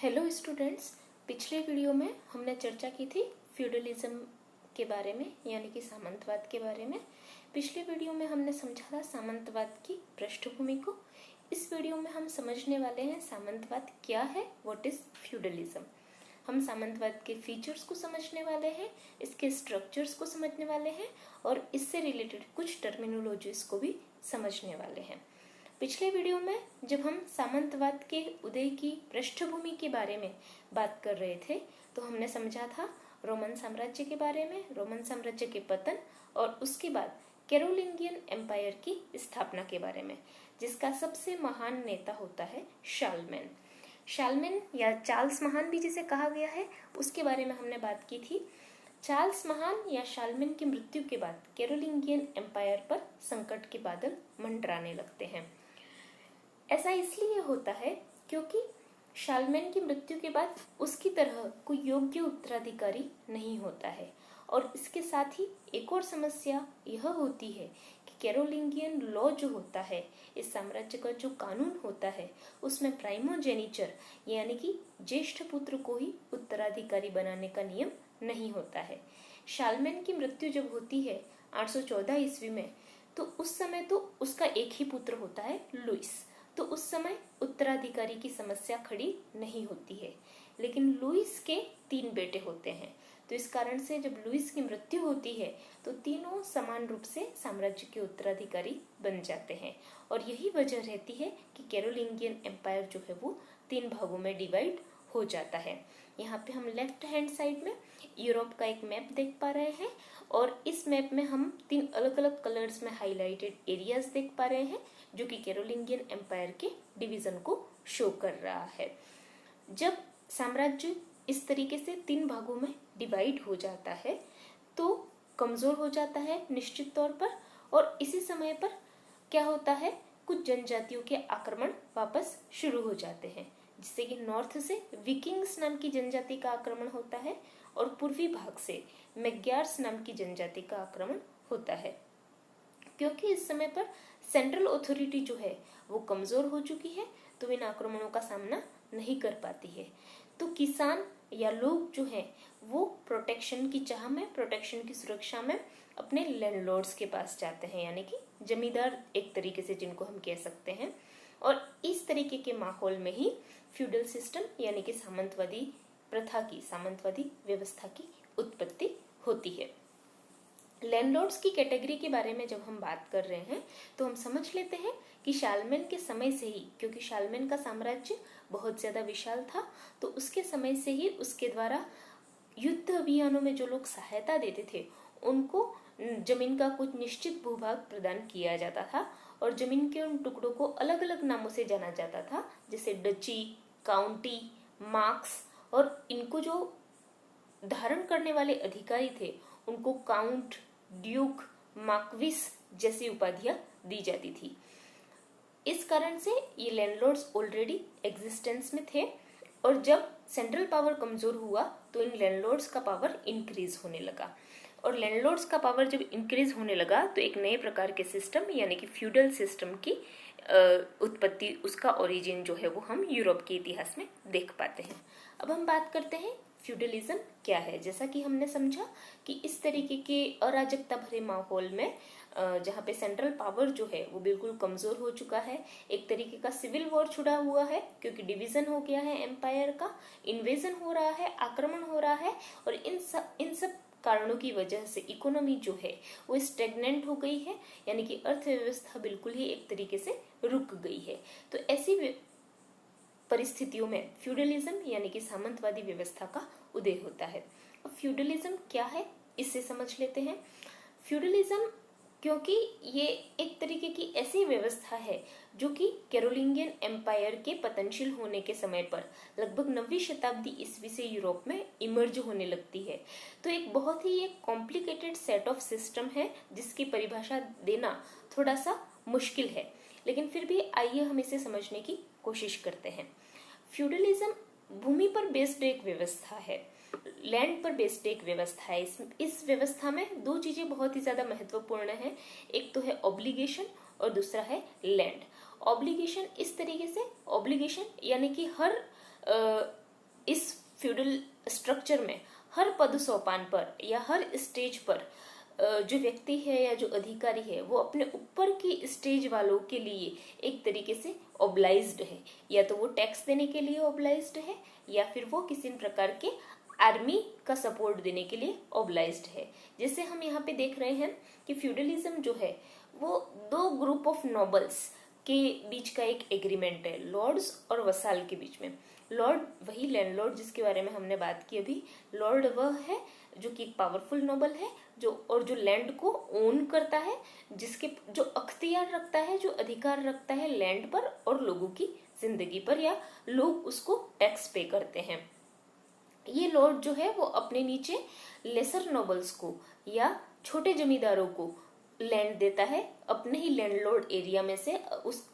Hello students, पिछले video में हमने चर्चा की थी फ्यूडलिज्म के बारे में, यानी कि सामंतवाद के बारे में। पिछले वीडियो में हमने समझा था सामंतवाद की पृष्ठभूमि को। इस वीडियो में हम समझने वाले हैं सामंतवाद क्या है, व्हाट इज फ्यूडलिज्म। हम सामंतवाद के फीचर्स को समझने वाले हैं, इसके स्ट्रक्चर्स को समझने वाले हैं और इससे रिलेटेड कुछ टर्मिनोलॉजीज को भी समझने वाले हैं। पिछले वीडियो में जब हम सामंतवाद के उदय की पृष्ठभूमि के बारे में बात कर रहे थे तो हमने समझा था रोमन साम्राज्य के बारे में, रोमन साम्राज्य के पतन और उसके बाद कैरोलिंगियन एम्पायर की स्थापना के बारे में, जिसका सबसे महान नेता होता है शार्लमेन। शार्लमेन या चार्ल्स महान भी जिसे कहा गया है, उसके बारे में हमने बात की थी। चार्ल्स महान या शार्लमेन की मृत्यु के बाद कैरोलिंगियन एम्पायर पर संकट के बादल मंडराने लगते हैं। ऐसा इसलिए होता है क्योंकि शार्लमेन की मृत्यु के बाद उसकी तरह कोई योग्य उत्तराधिकारी नहीं होता है और इसके साथ ही एक और समस्या यह होती है कि कैरोलिंगियन लॉ जो होता है, इस साम्राज्य का जो कानून होता है, उसमें प्राइमोजेनिचर यानी कि ज्येष्ठ पुत्र को ही उत्तराधिकारी बनाने का नियम नहीं होता है। शार्लमेन की मृत्यु जब होती है 814 ईस्वी में, तो उस समय तो उसका एक ही पुत्र होता है, लुइस। तो उस समय उत्तराधिकारी की समस्या खड़ी नहीं होती है, लेकिन लुइस के 3 बेटे होते हैं। तो इस कारण से जब लुइस की मृत्यु होती है तो तीनों समान रूप से साम्राज्य के उत्तराधिकारी बन जाते हैं और यही वजह रहती है कि कैरोलिंगियन एम्पायर जो है वो 3 भागों में डिवाइड हो जाता है। यहाँ पे हम लेफ्ट हैंड साइड में यूरोप का एक मैप देख पा रहे हैं और इस मैप में हम 3 अलग अलग कलर्स में हाईलाइटेड एरियाज देख पा रहे हैं जो कि कैरोलिंगियन एम्पायर के डिवीजन को शो कर रहा है। जब साम्राज्य इस तरीके से 3 भागों में डिवाइड हो जाता है तो कमजोर हो जाता है निश्चित तौर पर, और इसी समय पर क्या होता है, कुछ जनजातियों के आक्रमण वापस शुरू हो जाते हैं, जिससे कि नॉर्थ से विकिंग्स नाम की जनजाति का आक्रमण होता है और पूर्वी भाग से मैग्यार्स नाम की जनजाति का आक्रमण होता है। क्योंकि इस समय पर सेंट्रल अथॉरिटी जो है वो कमजोर हो चुकी है तो इन आक्रमणों का सामना नहीं कर पाती है। तो किसान या लोग जो हैं वो प्रोटेक्शन की चाह में, प्रोटेक्शन की सुरक्षा में अपने लैंडलॉर्ड्स के पास जाते हैं, यानी कि जमींदार एक तरीके से जिनको हम कह सकते हैं। और इस तरीके के माहौल में ही फ्यूडल सिस्टम यानी कि सामंतवादी प्रथा की, सामंतवादी व्यवस्था की उत्पत्ति होती है। लैंडलॉर्ड्स की कैटेगरी के बारे में जब हम बात कर रहे हैं तो हम समझ लेते हैं कि शार्लमेन के समय से ही, क्योंकि शार्लमेन का साम्राज्य बहुत ज्यादा विशाल था, तो उसके समय से ही उसके द्वारा युद्ध अभियानों में जो लोग सहायता देते थे उनको जमीन का कुछ निश्चित भूभाग प्रदान किया जाता था और जमीन के उन टुकड़ों को अलग अलग नामों से जाना जाता था, जैसे डची, काउंटी, मार्क्स, और इनको जो धारण करने वाले अधिकारी थे उनको काउंट, ड्यूक, मार्क्विस जैसी उपाधियां दी जाती थी। इस कारण से ये लैंडलॉर्ड्स ऑलरेडी एग्जिस्टेंस में थे और जब सेंट्रल पावर कमजोर हुआ तो इन लैंडलॉर्ड्स का पावर इंक्रीज होने लगा, और लैंडलॉर्ड्स का पावर जब इंक्रीज होने लगा तो एक नए प्रकार के सिस्टम यानी कि फ्यूडल सिस्टम की उत्पत्ति, उसका ओरिजिन जो है वो हम यूरोप के इतिहास में देख पाते हैं। अब हम बात करते हैं फ्यूडलिज्म क्या है। जैसा कि हमने समझा कि इस तरीके के अराजकता भरे माहौल में जहाँ पे सेंट्रल पावर जो है वो बिल्कुल कमजोर हो चुका है, एक तरीके का सिविल वॉर छुड़ा हुआ है क्योंकि डिवीजन हो गया है एम्पायर का, इन्वेजन हो रहा है, आक्रमण हो रहा है, और इन सब कारणों की वजह से इकोनॉमी जो है वो स्टेगनेंट हो गई है, यानी कि अर्थव्यवस्था बिल्कुल ही एक तरीके से रुक गई है। तो ऐसी परिस्थितियों में फ्यूडलिज्म यानी कि सामंतवादी व्यवस्था का उदय होता है। अब फ्यूडलिज्म क्या है इससे समझ लेते हैं। फ्यूडलिज्म क्योंकि ये एक तरीके की ऐसी व्यवस्था है जो कि कैरोलिंगियन एम्पायर के पतनशील होने के समय पर लगभग 9वीं शताब्दी ईस्वी से यूरोप में इमर्ज होने लगती है। तो एक बहुत ही एक कॉम्प्लिकेटेड सेट ऑफ सिस्टम है जिसकी परिभाषा देना थोड़ा सा मुश्किल है, लेकिन फिर भी आइए हम इसे समझने की कोशिश करते हैं। फ्यूडलिज्म भूमि पर बेस्ड एक व्यवस्था है, लैंड पर बेस्ड एक व्यवस्था है। इस व्यवस्था में 2 चीजें बहुत ही ज्यादा महत्वपूर्ण है, एक तो है ऑब्लिगेशन और दूसरा है लैंड। ऑब्लिगेशन इस तरीके से, ऑब्लिगेशन यानी कि हर इस फ्यूडल स्ट्रक्चर में हर पद सोपान पर या हर स्टेज पर जो व्यक्ति है या जो अधिकारी है वो अपने ऊपर की स्टेज वालों के लिए एक तरीके से ऑब्लाइज्ड है, या तो वो टैक्स देने के लिए ऑब्लाइज्ड है या फिर वो किसी प्रकार के आर्मी का सपोर्ट देने के लिए ऑब्लाइज्ड है। जैसे हम यहाँ पे देख रहे हैं कि फ्यूडलिज्म जो है वो दो ग्रुप ऑफ नोबल्स के बीच का एक एग्रीमेंट है, लॉर्ड्स और वसाल के बीच में। लॉर्ड वही लैंडलॉर्ड जिसके बारे में हमने बात की अभी, लॉर्ड वह है जो कि एक पावरफुल नोबल है जो लैंड को ओन करता है, जिसके जो अख्तियार रखता है, जो अधिकार रखता है लैंड पर और लोगों की जिंदगी पर, या लोग उसको टैक्स पे करते हैं। ये लॉर्ड जो है वो अपने नीचे लेसर नोबल्स को या छोटे जमींदारों को लैंड देता है अपने ही लैंडलॉर्ड एरिया में से।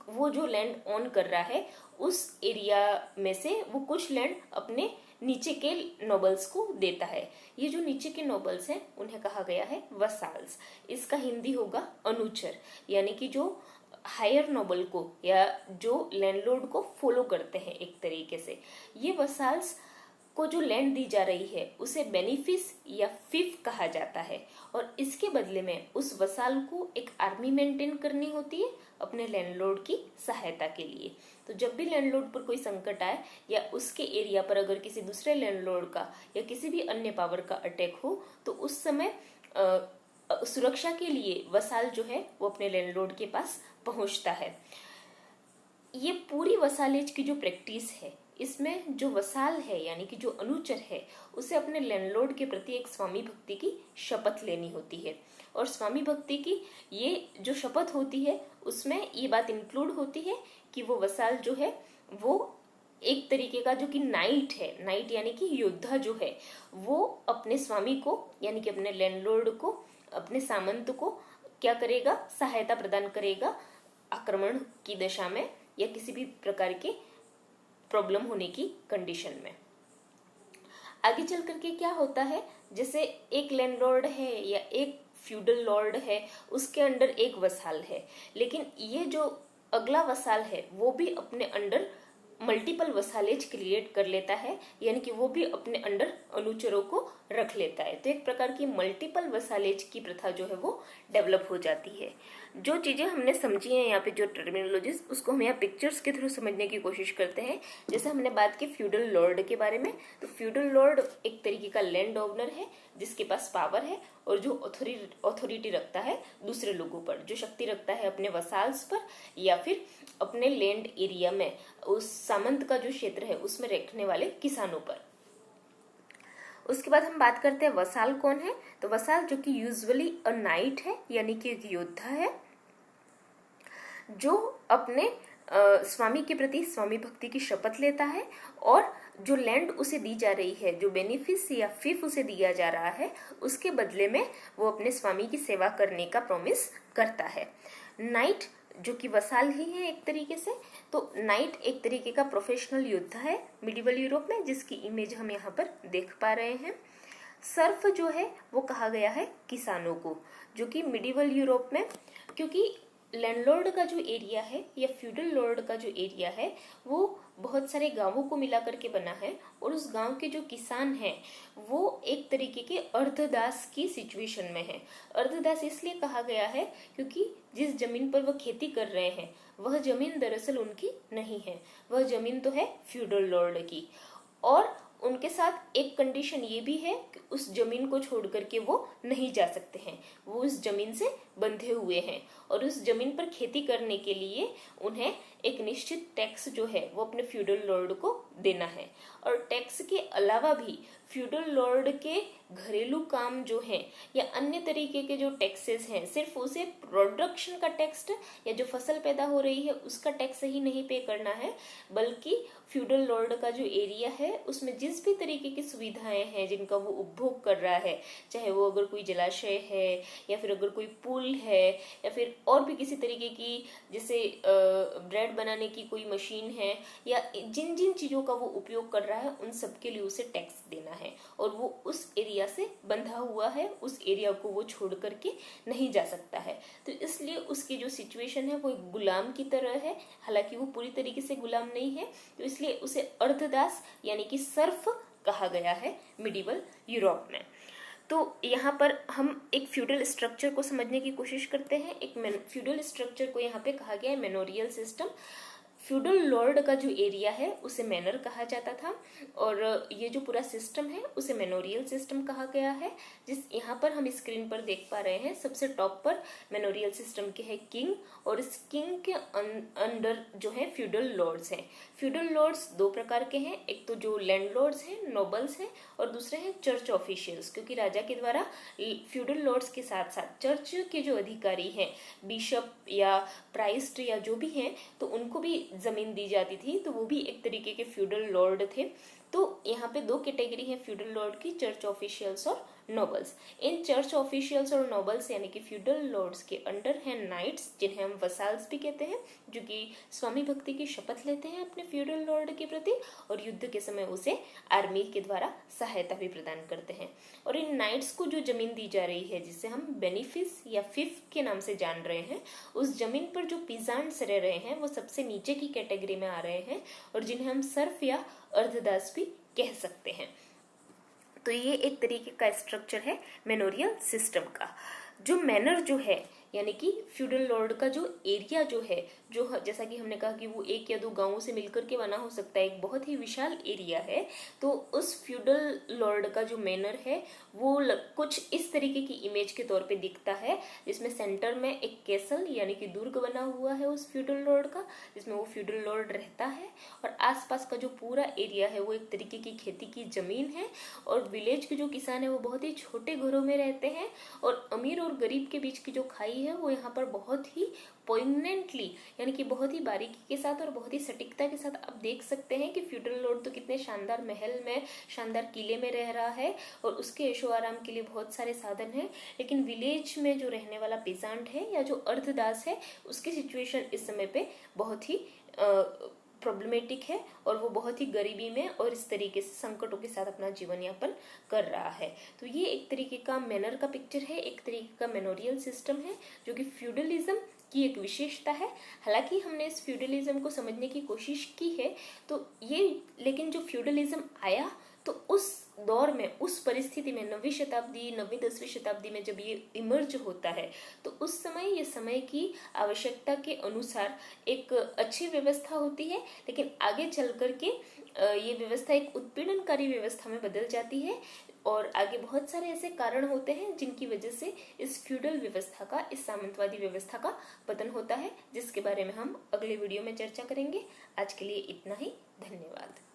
वो जो लैंड ओन कर रहा है उस एरिया में से वो कुछ लैंड अपने नीचे के नोबल्स को देता है। ये जो नीचे के नोबल्स हैं उन्हें कहा गया है वसाल्स। इसका हिंदी होगा अनुचर, यानी कि जो हायर नोबल को या जो लैंडलॉर्ड को फॉलो करते हैं एक तरीके से। ये वसाल्स को जो लैंड दी जा रही है उसे बेनिफिस या फिफ कहा जाता है, और इसके बदले में उस वसाल को एक आर्मी मेंटेन करनी होती है अपने लैंडलॉर्ड की सहायता के लिए। तो जब भी लैंडलॉर्ड पर कोई संकट आए या उसके एरिया पर अगर किसी दूसरे लैंडलॉर्ड का या किसी भी अन्य पावर का अटैक हो तो उस समय सुरक्षा के लिए वसाल जो है वो अपने लैंडलॉर्ड के पास पहुंचता है। ये पूरी वसालेज की जो प्रैक्टिस है इसमें जो वसाल है यानी कि जो अनुचर है उसे अपने लैंडलॉर्ड के प्रति एक स्वामी भक्ति की शपथ लेनी होती है। और स्वामी भक्ति की ये जो शपथ होती है उसमें ये बात इंक्लूड होती है कि वो वसाल जो है वो एक तरीके का जो कि नाइट है, नाइट यानी कि योद्धा जो है, वो अपने स्वामी को यानी कि अपने लैंडलॉर्ड को, अपने सामंत को क्या करेगा, सहायता प्रदान करेगा आक्रमण की दशा में या किसी भी प्रकार के प्रॉब्लम होने की कंडीशन में। आगे चल करके क्या होता है, जैसे एक लैंडलॉर्ड है या एक फ्यूडल लॉर्ड है, उसके अंडर एक वसाल है, लेकिन ये जो अगला वसाल है वो भी अपने अंडर मल्टीपल वसालेज क्रिएट कर लेता है, यानी कि वो भी अपने अंडर अनुचरों को रख लेता है। तो एक प्रकार की मल्टीपल वसालेज की प्रथा जो है वो डेवलप हो जाती है। जो चीजें हमने समझी हैं यहाँ पे, जो टर्मिनोलॉजीज, उसको हम यहाँ पिक्चर्स के थ्रू समझने की कोशिश करते हैं। जैसे हमने बात की फ्यूडल लॉर्ड के बारे में, तो फ्यूडल लॉर्ड एक तरीके का लैंड ओनर है जिसके पास पावर है और जो अथॉरिटी रखता है दूसरे लोगों पर, जो शक्ति रखता है अपने वसाल्स पर या फिर अपने लैंड एरिया में उस सामंत का जो क्षेत्र है उसमें रखने वाले किसानों पर। उसके बाद हम बात करते हैं वसाल कौन है। तो वसाल जो कि यूजुअली अ नाइट है, यानी कि एक योद्धा है जो अपने स्वामी के प्रति स्वामी भक्ति की शपथ लेता है और जो लैंड उसे दी जा रही है, जो बेनिफिस या फिफ उसे दिया जा रहा है, उसके बदले में वो अपने स्वामी की सेवा करने का प्रॉमिस करता है। नाइट जो कि वसाल ही है एक तरीके से, तो नाइट एक तरीके का प्रोफेशनल योद्धा है मिडिवल यूरोप में, जिसकी इमेज हम यहाँ पर देख पा रहे हैं। सर्फ जो है वो कहा गया है किसानों को, जो कि मिडिवल यूरोप में, क्योंकि लैंडलॉर्ड का जो एरिया है या फ्यूडल लॉर्ड का जो एरिया है वो बहुत सारे गांवों को मिला करके बना है, और उस गांव के जो किसान हैं वो एक तरीके के अर्धदास की सिचुएशन में है। अर्धदास इसलिए कहा गया है क्योंकि जिस जमीन पर वह खेती कर रहे हैं वह जमीन दरअसल उनकी नहीं है, वह जमीन तो है फ्यूडल लॉर्ड की। और उनके साथ एक कंडीशन ये भी है कि उस जमीन को छोड़ करके वो नहीं जा सकते हैं, वो उस जमीन से बंधे हुए हैं, और उस जमीन पर खेती करने के लिए उन्हें एक निश्चित टैक्स जो है वो अपने फ्यूडल लॉर्ड को देना है। और टैक्स के अलावा भी फ्यूडल लॉर्ड के घरेलू काम जो हैं या अन्य तरीके के जो टैक्सेस हैं, सिर्फ उसे प्रोडक्शन का टैक्स या जो फसल पैदा हो रही है उसका टैक्स ही नहीं पे करना है, बल्कि फ्यूडल लॉर्ड का जो एरिया है उसमें जिस भी तरीके की सुविधाएं हैं जिनका वो उपभोग कर रहा है, चाहे वो अगर कोई जलाशय है या फिर अगर कोई पुल टूल है या फिर और भी किसी तरीके की, जैसे ब्रेड बनाने की कोई मशीन है, या जिन जिन चीजों का वो उपयोग कर रहा है उन सब के लिए उसे टैक्स देना है, और वो उस एरिया से बंधा हुआ है, उस एरिया को वो छोड़ करके नहीं जा सकता है। तो इसलिए उसकी जो सिचुएशन है वो एक गुलाम की तरह है, हालांकि वो पूरी तरीके से गुलाम नहीं है। तो इसलिए उसे अर्धदास यानी कि सर्फ कहा गया है मिडिवल यूरोप में। तो यहाँ पर हम एक फ्यूडल स्ट्रक्चर को समझने की कोशिश करते हैं। एक फ्यूडल स्ट्रक्चर को यहाँ पे कहा गया है मैनोरियल सिस्टम। फ्यूडल लॉर्ड का जो एरिया है उसे मैनर कहा जाता था, और ये जो पूरा सिस्टम है उसे मैनोरियल सिस्टम कहा गया है। जिस यहाँ पर हम स्क्रीन पर देख पा रहे हैं, सबसे टॉप पर मैनोरियल सिस्टम के है किंग, और इस किंग के अंडर जो है फ्यूडल लॉर्ड्स हैं। फ्यूडल लॉर्ड्स दो प्रकार के हैं, एक तो जो लैंडलॉर्ड्स हैं, नोबल्स हैं, और दूसरे हैं चर्च ऑफिशियल्स, क्योंकि राजा के द्वारा फ्यूडल लॉर्ड्स के साथ साथ चर्च के जो अधिकारी हैं, बिशप या प्राइस्ट या जो भी हैं, तो उनको भी जमीन दी जाती थी, तो वो भी एक तरीके के फ्यूडल लॉर्ड थे। तो यहाँ पे दो कैटेगरी है फ्यूडल लॉर्ड की, चर्च ऑफिशियल्स और नोबल्स। इन चर्च ऑफिशियल्स और नोबल्स यानी कि फ्यूडल लॉर्ड्स के अंडर हैं नाइट्स, जिन्हें हम वसाल्स भी कहते हैं, जो कि स्वामी भक्ति की शपथ लेते हैं अपने फ्यूडल लॉर्ड के प्रति, और युद्ध के समय उसे आर्मी के द्वारा सहायता भी प्रदान करते हैं। और इन नाइट्स को जो जमीन दी जा रही है, जिसे हम बेनिफिस या फिफ के नाम से जान रहे हैं, उस जमीन पर जो पीजांट्स रह रहे हैं वो सबसे नीचे की कैटेगरी में आ रहे हैं, और जिन्हें हम सर्फ या अर्धदास भी कह सकते हैं। तो ये एक तरीके का स्ट्रक्चर है मैनोरियल सिस्टम का। जो मैनर जो है यानी कि फ्यूडल लॉर्ड का जो एरिया जो है, जो जैसा कि हमने कहा कि वो एक या दो गांवों से मिलकर के बना हो सकता है, एक बहुत ही विशाल एरिया है। तो उस फ्यूडल लॉर्ड का जो मैनर है वो कुछ इस तरीके की इमेज के तौर पे दिखता है, जिसमें सेंटर में एक कैसल यानी कि दुर्ग बना हुआ है उस फ्यूडल लॉर्ड का, जिसमें वो फ्यूडल लॉर्ड रहता है, और आसपास का जो पूरा एरिया है वो एक तरीके की खेती की जमीन है, और विलेज के जो किसान है वो बहुत ही छोटे घरों में रहते हैं, और अमीर और गरीब के बीच की जो खाई है वो यहाँ पर बहुत ही पोइगनेंटली यानी कि बहुत ही बारीकी के साथ और बहुत ही सटीकता के साथ आप देख सकते हैं कि फ्यूडल लॉर्ड तो कितने शानदार महल में, शानदार किले में रह रहा है, और उसके ऐशो आराम के लिए बहुत सारे साधन हैं। लेकिन विलेज में जो रहने वाला पेजेंट है या जो अर्धदास है, उसकी सिचुएशन इस समय पे बहुत ही प्रॉब्लमेटिक है, और वो बहुत ही गरीबी में और इस तरीके से संकटों के साथ अपना जीवन यापन कर रहा है। तो ये एक तरीके का मैनर का पिक्चर है, एक तरीके का मैनोरियल सिस्टम है, जो कि फ्यूडलिज्म की एक विशेषता है। हालांकि हमने इस फ्यूडलिज्म को समझने की कोशिश की है, तो ये लेकिन जो फ्यूडलिज्म आया तो उस दौर में, उस परिस्थिति में, 9वीं शताब्दी 9वीं 10वीं शताब्दी में जब ये इमर्ज होता है, तो उस समय ये समय की आवश्यकता के अनुसार एक अच्छी व्यवस्था होती है, लेकिन आगे चल करके ये व्यवस्था एक उत्पीड़नकारी व्यवस्था में बदल जाती है, और आगे बहुत सारे ऐसे कारण होते हैं जिनकी वजह से इस फ्यूडल व्यवस्था का, इस सामंतवादी व्यवस्था का पतन होता है, जिसके बारे में हम अगले वीडियो में चर्चा करेंगे। आज के लिए इतना ही, धन्यवाद।